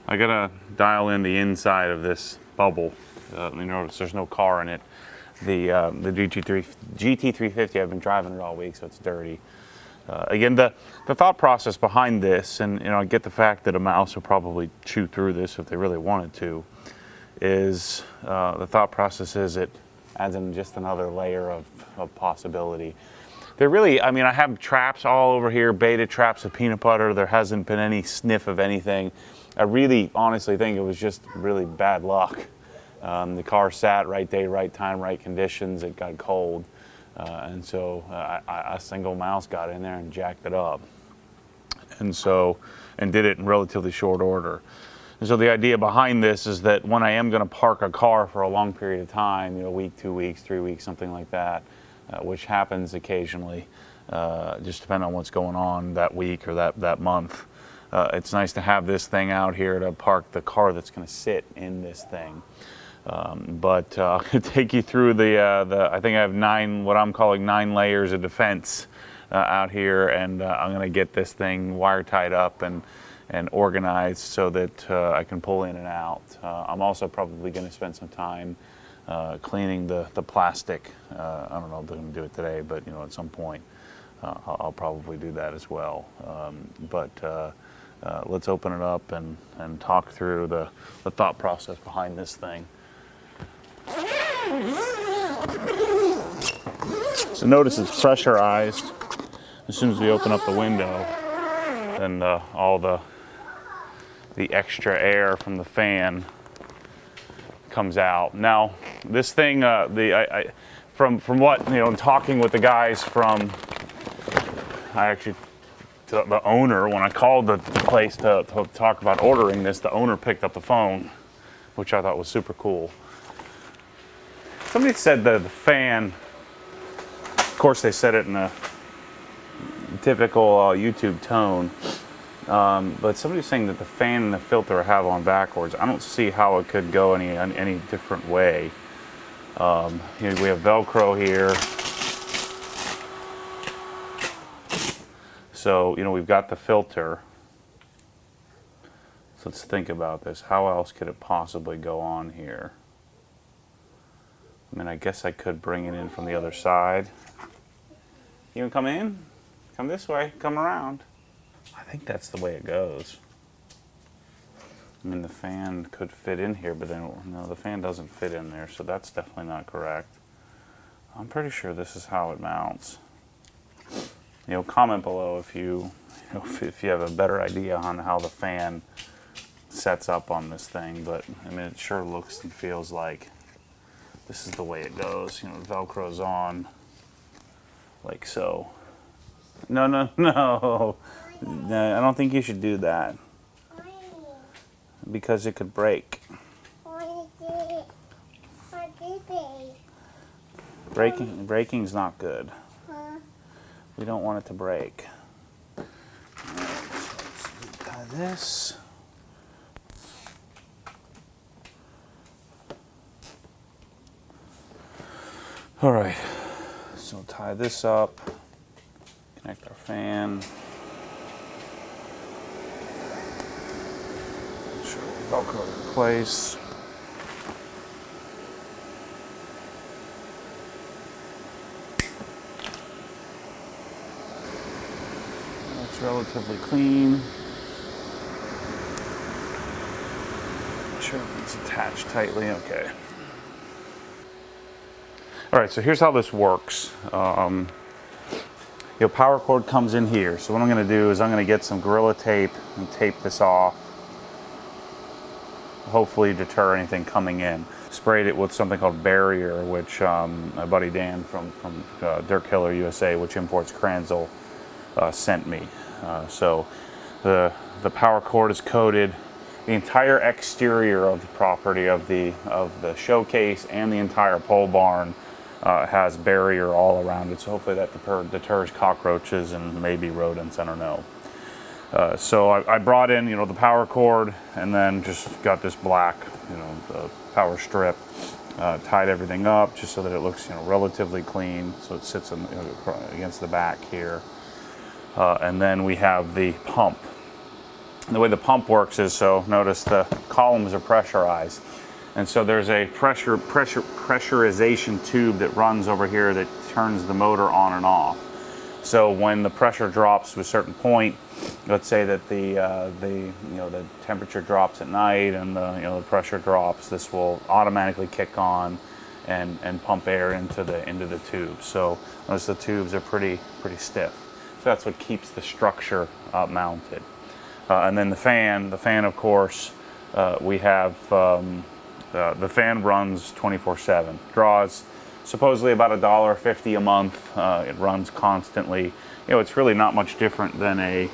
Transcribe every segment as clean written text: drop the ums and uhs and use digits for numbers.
I gotta dial in the inside of this bubble. You notice there's no car in it. The GT350, I've been driving it all week, so it's dirty. Again, the thought process behind this, and I get the fact that a mouse will probably chew through this if they really wanted to, is the thought process is it adds in just another layer of possibility. They're really, I mean, I have traps all over here, baited traps of peanut butter. There hasn't been any sniff of anything. I really honestly think it was just really bad luck. The car sat right day, right time, right conditions. It got cold. And so a single mouse got in there and jacked it up. And did it in relatively short order. And so the idea behind this is that when I am going to park a car for a long period of time, a week, 2 weeks, 3 weeks, something like that, which happens occasionally, just depending on what's going on that week or that month. It's nice to have this thing out here to park the car that's going to sit in this thing. But I'll take you through I think I have what I'm calling 9 layers of defense out here, and I'm going to get this thing wire tied up and organized so that I can pull in and out. I'm also probably going to spend some time cleaning the plastic. I don't know if I'm going to do it today, but at some point I'll probably do that as well. Let's open it up and talk through the thought process behind this thing. So notice it's pressurized. As soon as we open up the window, then all the extra air from the fan comes out. Now, this thing, from what talking with the guys from, the owner, when I called the place to talk about ordering this, the owner picked up the phone, which I thought was super cool. Somebody said that the fan, of course they said it in a typical YouTube tone, but somebody's saying that the fan and the filter have on backwards. I don't see how it could go any different way. We have Velcro here. So, we've got the filter. So let's think about this. How else could it possibly go on here? I mean, I guess I could bring it in from the other side. You want to come in? Come this way. Come around. I think that's the way it goes. I mean, the fan could fit in here, but then, no, the fan doesn't fit in there, so that's definitely not correct. I'm pretty sure this is how it mounts. Comment below if you have a better idea on how the fan sets up on this thing, but I mean, it sure looks and feels like this is the way it goes. Velcro's on like so. No. I don't think you should do that because it could break. Breaking's not good. We don't want it to break. All right, so let's tie this. All right, so tie this up, connect our fan. Make sure we Velcro in place. It's relatively clean. Make sure it's attached tightly. Okay. All right, so here's how this works. Power cord comes in here. So what I'm going to do is I'm going to get some Gorilla Tape and tape this off. Hopefully deter anything coming in. Sprayed it with something called Barrier, which my buddy Dan from Dirt Killer USA, which imports Cranzel, sent me. So the power cord is coated. The entire exterior of the property of the showcase and the entire pole barn has Barrier all around it, so hopefully that deters cockroaches and maybe rodents, I don't know. So I brought in, the power cord, and then just got this black, the power strip, tied everything up just so that it looks, relatively clean, so it sits against the back here. And then we have the pump. the way the pump works is, so notice the columns are pressurized. And so there's a pressurization tube that runs over here that turns the motor on and off. So when the pressure drops to a certain point, let's say that the temperature drops at night and the pressure drops, this will automatically kick on and pump air into the tubes. So notice the tubes are pretty stiff. So that's what keeps the structure mounted. And then the fan of course, we have the fan runs 24/7. Draws supposedly about $1.50 a month. It runs constantly. It's really not much different than a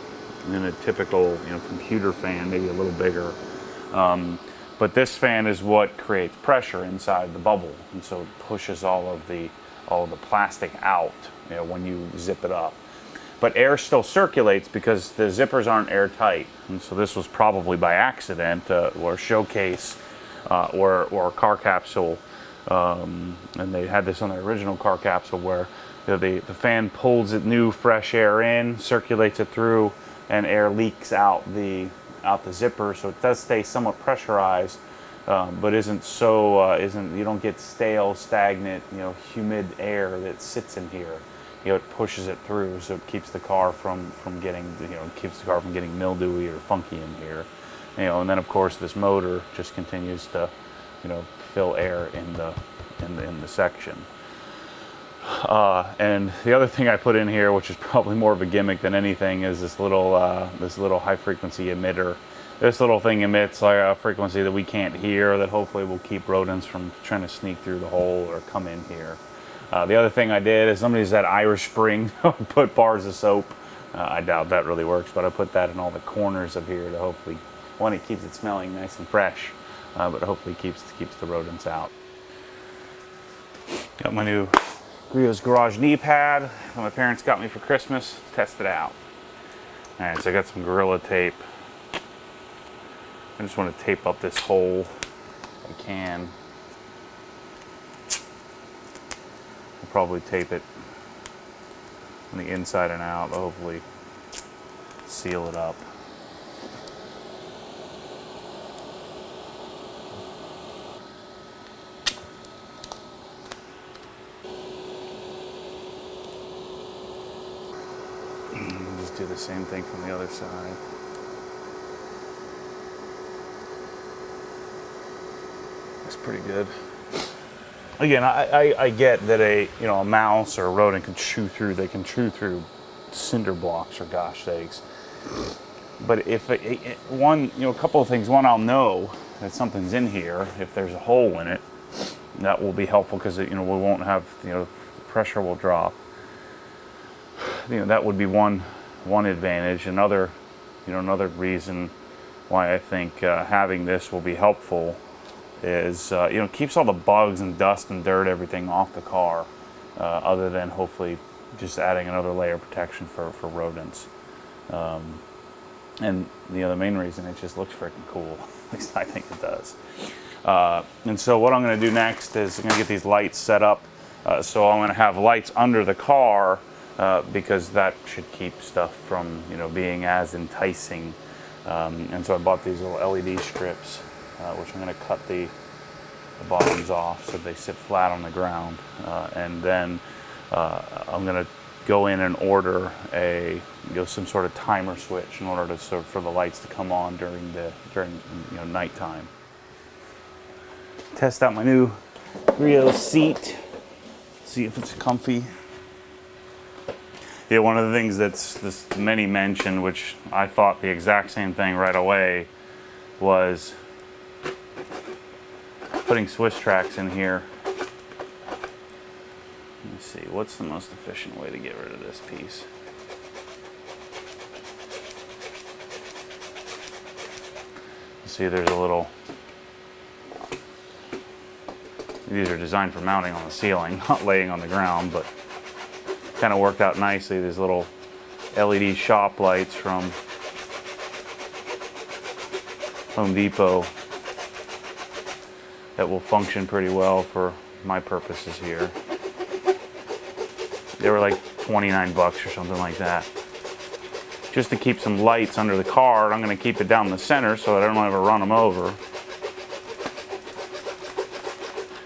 typical computer fan, maybe a little bigger. But this fan is what creates pressure inside the bubble, and so it pushes all of the plastic out when you zip it up. But air still circulates because the zippers aren't airtight, and so this was probably by accident, or showcase, or CarCapsule, and they had this on their original CarCapsule where the fan pulls it new fresh air in, circulates it through, and air leaks out the zipper, so it does stay somewhat pressurized, but you don't get stale, stagnant, humid air that sits in here. It pushes it through, so it keeps the car from getting mildewy or funky in here. And then of course this motor just continues to fill air in the section. And the other thing I put in here, which is probably more of a gimmick than anything, is this little high frequency emitter. This little thing emits like a frequency that we can't hear, that hopefully will keep rodents from trying to sneak through the hole or come in here. The other thing I did is somebody's that Irish Spring put bars of soap. I doubt that really works, but I put that in all the corners of here to hopefully, one, it keeps it smelling nice and fresh, but hopefully keeps the rodents out. Got my new Grio's Garage knee pad that my parents got me for Christmas. Test it out. All right, so I got some Gorilla tape. I just want to tape up this hole if I can. I'll probably tape it on the inside and out, but hopefully seal it up. Just do the same thing from the other side. Looks pretty good. Again, I get that a mouse or a rodent can chew through. They can chew through cinder blocks, for gosh sakes. But if a couple of things. One, I'll know that something's in here if there's a hole in it. That will be helpful because we won't have the pressure will drop. That would be one advantage. Another reason why I think having this will be helpful is keeps all the bugs and dust and dirt, everything off the car, other than hopefully just adding another layer of protection for rodents. And the main reason, it just looks freaking cool. At least I think it does. And so what I'm going to do next is I'm going to get these lights set up. So I'm going to have lights under the car because that should keep stuff from being as enticing. And so I bought these little LED strips, which I'm going to cut the bottoms off so they sit flat on the ground. And then I'm going to go in and order some sort of timer switch in order for the lights to come on during nighttime. Test out my new Grio seat. See if it's comfy. Yeah, one of the things this many mentioned, which I thought the exact same thing right away, was putting Swiss tracks in here. Let me see, what's the most efficient way to get rid of this piece? See, there's a little, these are designed for mounting on the ceiling, not laying on the ground, but kind of worked out nicely. These little LED shop lights from Home Depot that will function pretty well for my purposes here. They were like $29 or something like that. just to keep some lights under the car. And I'm going to keep it down the center so that I don't ever run them over.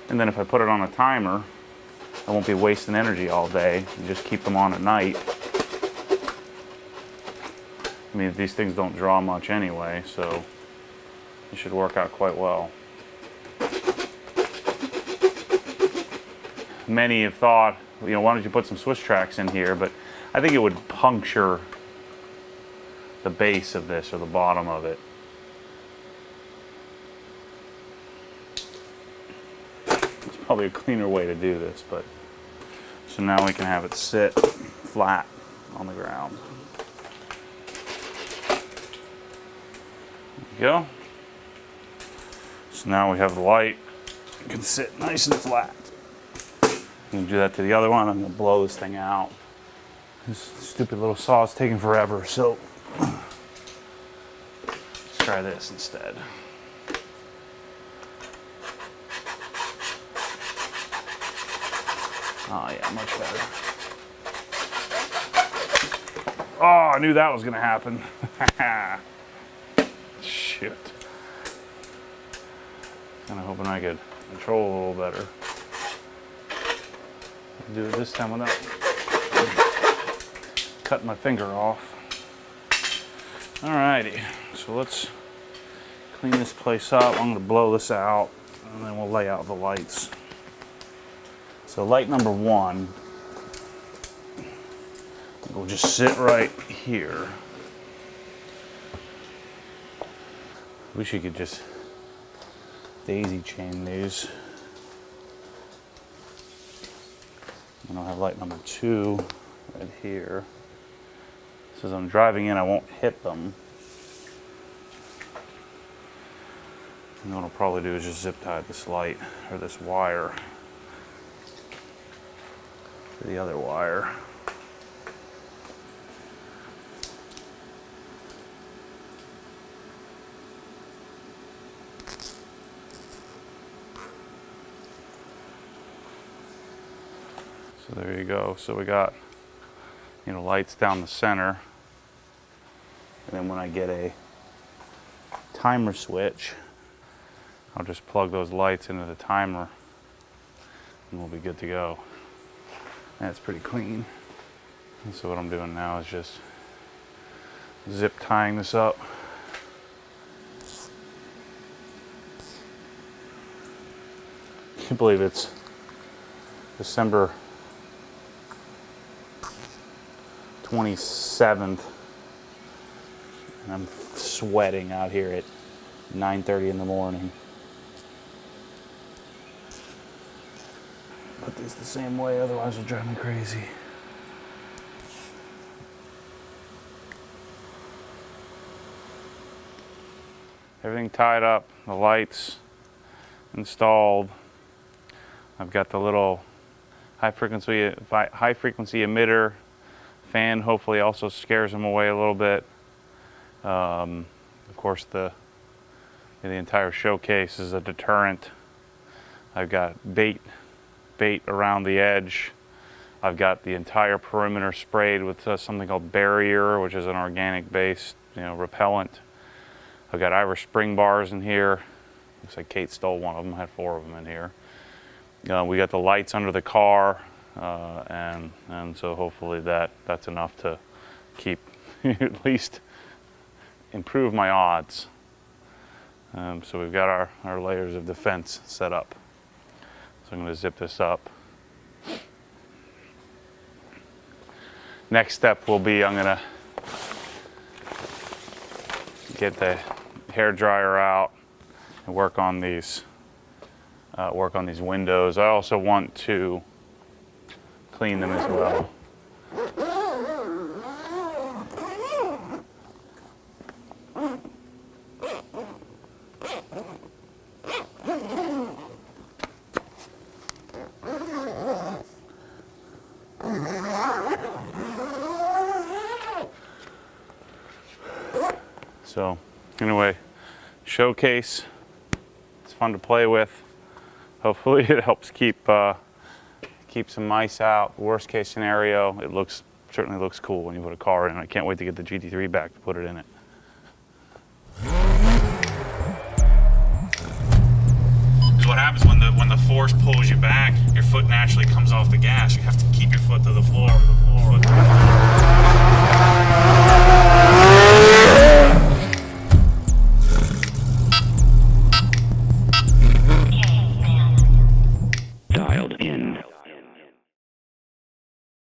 And then if I put it on a timer, I won't be wasting energy all day and just keep them on at night. I mean, these things don't draw much anyway, so it should work out quite well. Many have thought, you know, why don't you put some Swiss tracks in here? But I think it would puncture the base of this or the bottom of it. It's probably a cleaner way to do this, but so now we can have it sit flat on the ground. There we go. So now we have the light. It can sit nice and flat. I'm going to do that to the other one. I'm going to blow this thing out. This stupid little saw is taking forever, so let's try this instead. Oh yeah, much better. Oh, I knew that was going to happen. Shoot. Kind of hoping I could control a little better. Do it this time without cutting my finger off. Alrighty, so let's clean this place up. I'm going to blow this out and then we'll lay out the lights. So light number one will just sit right here. Wish you could just daisy chain these. And I'll have light number two right here. So as I'm driving in, I won't hit them. And what I'll probably do is just zip tie this light or this wire to the other wire. So there you go. So we got, you know, lights down the center. And then when I get a timer switch, I'll just plug those lights into the timer and we'll be good to go. That's pretty clean. And so what I'm doing now is just zip tying this up. I can't believe it's December 27th. And I'm sweating out here at 9:30 in the morning. Put these the same way, otherwise it'll drive me crazy. Everything tied up, the lights installed. I've got the little high frequency emitter fan. Hopefully also scares them away a little bit. Of course, the entire showcase is a deterrent. I've got bait around the edge. I've got the entire perimeter sprayed with something called barrier, which is an organic based, you know, repellent. I've got Irish spring bars in here. Looks like Kate stole one of them. I had 4 of them in here. We got the lights under the car, and so hopefully that's enough to keep at least improve my odds. So we've got our layers of defense set up. So I'm going to zip this up. Next step will be I'm going to get the hair dryer out and work on these windows. I also want to clean them as well. So anyway, showcase, it's fun to play with. Hopefully it helps keep some mice out. Worst case scenario, it looks certainly looks cool when you put a car in it. I can't wait to get the GT3 back to put it in it. Because what happens when the force pulls you back, your foot naturally comes off the gas. You have to keep your foot to the floor.